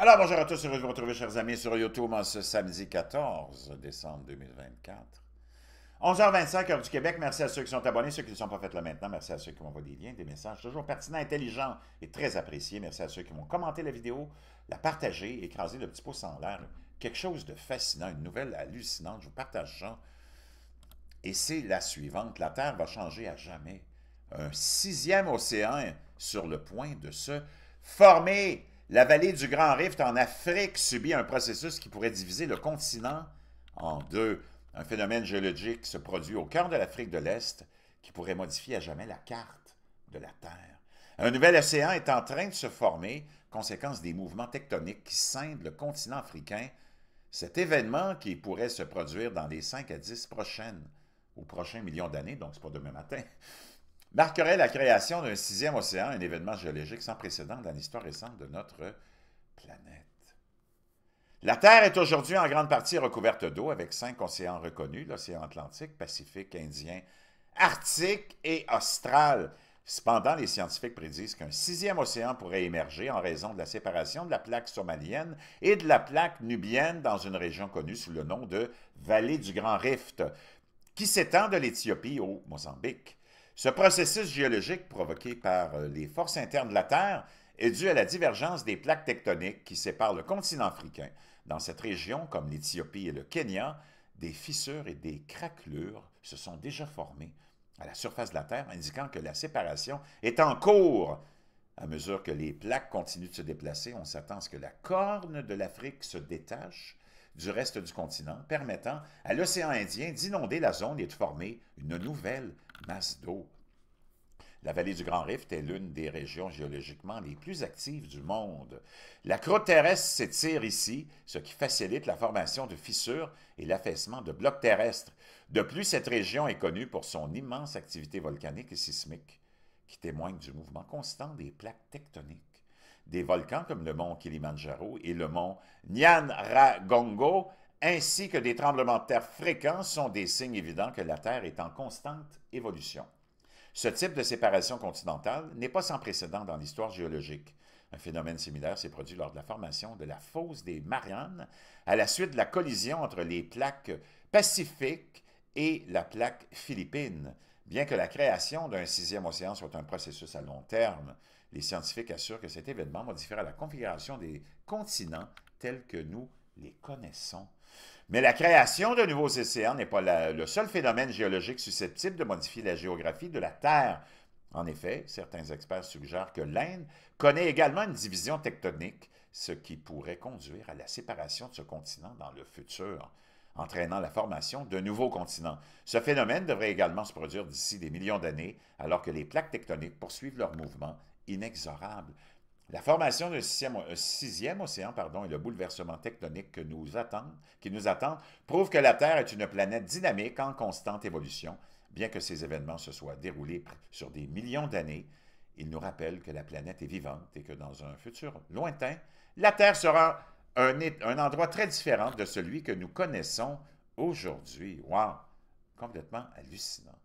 Alors, bonjour à tous, heureux de vous retrouver, chers amis, sur YouTube en ce samedi 14 décembre 2024. 11h25, heure du Québec. Merci à ceux qui sont abonnés, ceux qui ne sont pas fait là maintenant. Merci à ceux qui m'envoient des liens, des messages toujours pertinents, intelligents et très appréciés. Merci à ceux qui m'ont commenté la vidéo, la partagé, écrasé le petit pouce en l'air. Quelque chose de fascinant, une nouvelle hallucinante. Je vous partage ça. Et c'est la suivante. La Terre va changer à jamais. Un sixième océan sur le point de se former. La vallée du Grand Rift en Afrique subit un processus qui pourrait diviser le continent en deux. Un phénomène géologique se produit au cœur de l'Afrique de l'Est qui pourrait modifier à jamais la carte de la Terre. Un nouvel océan est en train de se former, conséquence des mouvements tectoniques qui scindent le continent africain. Cet événement, qui pourrait se produire dans les 5 à 10 prochaines ou prochains millions d'années, donc c'est pas demain matin, marquerait la création d'un sixième océan, un événement géologique sans précédent dans l'histoire récente de notre planète. La Terre est aujourd'hui en grande partie recouverte d'eau avec 5 océans reconnus, l'océan Atlantique, Pacifique, Indien, Arctique et Austral. Cependant, les scientifiques prédisent qu'un sixième océan pourrait émerger en raison de la séparation de la plaque somalienne et de la plaque nubienne dans une région connue sous le nom de Vallée du Grand Rift, qui s'étend de l'Éthiopie au Mozambique. Ce processus géologique provoqué par les forces internes de la Terre est dû à la divergence des plaques tectoniques qui séparent le continent africain. Dans cette région, comme l'Éthiopie et le Kenya, des fissures et des craquelures se sont déjà formées à la surface de la Terre, indiquant que la séparation est en cours. À mesure que les plaques continuent de se déplacer, on s'attend à ce que la corne de l'Afrique se détache du reste du continent, permettant à l'océan Indien d'inonder la zone et de former une nouvelle masse d'eau. La vallée du Grand Rift est l'une des régions géologiquement les plus actives du monde. La croûte terrestre s'étire ici, ce qui facilite la formation de fissures et l'affaissement de blocs terrestres. De plus, cette région est connue pour son immense activité volcanique et sismique, qui témoigne du mouvement constant des plaques tectoniques. Des volcans comme le mont Kilimandjaro et le mont Nyiragongo, ainsi que des tremblements de terre fréquents, sont des signes évidents que la Terre est en constante évolution. Ce type de séparation continentale n'est pas sans précédent dans l'histoire géologique. Un phénomène similaire s'est produit lors de la formation de la fosse des Mariannes à la suite de la collision entre les plaques pacifiques et la plaque philippine. Bien que la création d'un sixième océan soit un processus à long terme, les scientifiques assurent que cet événement modifiera la configuration des continents tels que nous les connaissons. Mais la création de nouveaux océans n'est pas le seul phénomène géologique susceptible de modifier la géographie de la Terre. En effet, certains experts suggèrent que l'Inde connaît également une division tectonique, ce qui pourrait conduire à la séparation de ce continent dans le futur, entraînant la formation de nouveaux continents. Ce phénomène devrait également se produire d'ici des millions d'années, alors que les plaques tectoniques poursuivent leur mouvement inexorable. La formation d'un sixième océan et le bouleversement tectonique qui nous attendent prouvent que la Terre est une planète dynamique en constante évolution. Bien que ces événements se soient déroulés sur des millions d'années, ils nous rappellent que la planète est vivante et que dans un futur lointain, la Terre sera un endroit très différent de celui que nous connaissons aujourd'hui. Wow! Complètement hallucinant.